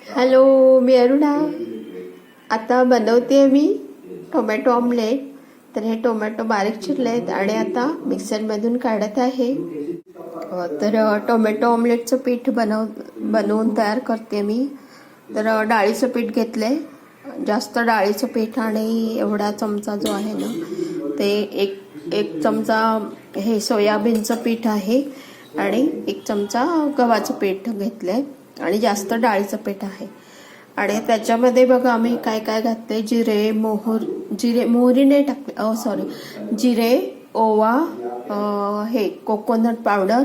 Hello, मी अरुणा. आता बनवते मी tomato omelette. तर हे टोमॅटो बारीक चिरले आहेत आणि आता मिक्सरमधून काढत आहे. तर टोमॅटो ऑमलेटचं पीठ बनवून तयार करते मी. तर डाळीचं पीठ घेतलंय, जास्त डाळीचं पीठ, आणि एवढा चमचा जो आहे ना ते एक चमचा हे सोयाबीनचं पीठ आहे आणि एक चमचा गव्हाचं पीठ घेतलंय आणि जास्त डाळीचं पीठ आहे. आणि त्याच्यामध्ये बघा आम्ही काय काय घातले. मोहरी नाही टाकले, सॉरी, जिरे, ओवा, हे कोकोनट पावडर,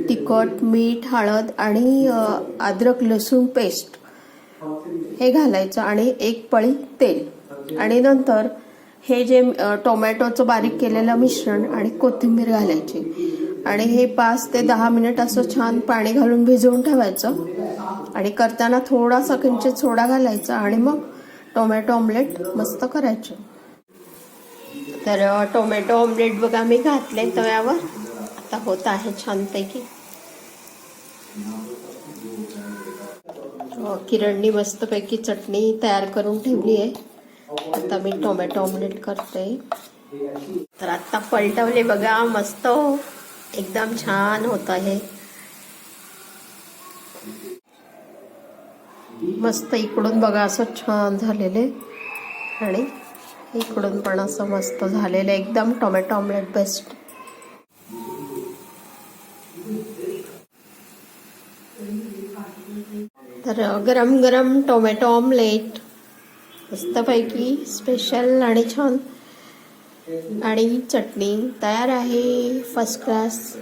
तिखट, मीठ, हळद आणि अद्रक लसूण पेस्ट हे घालायचं आणि एक पळी तेल. आणि नंतर हे जे टोमॅटोचं बारीक केलेलं मिश्रण आणि कोथिंबीर घालायची आणि हे 5 ते 10 मिनिट असं छान पाणी घालून भिजवून ठेवायचं. आणि करताना थोडासा किंचित सोडा घालायचा आणि मग टोमॅटो ऑमलेट मस्त करायचे. तर टोमॅटो ऑमलेट बघा मी घातले तव्यावर, आता होत आहे छानपैकी. किरणनी मस्तपैकी चटणी तयार करून ठेवली आहे. आता मी टोमॅटो ऑमलेट करते. तर आता पलटवले बघा, मस्त एकदम छान होत आहे. मस्त इकडून बघा असं छान झालेले आणि इकडून पण असं मस्त झालेलं, एकदम टोमॅटो ऑमलेट बेस्ट. तर गरम गरम टोमॅटो ऑमलेट मस्तपैकी स्पेशल आणि छान, आणि चटणी तयार आहे फर्स्ट क्लास.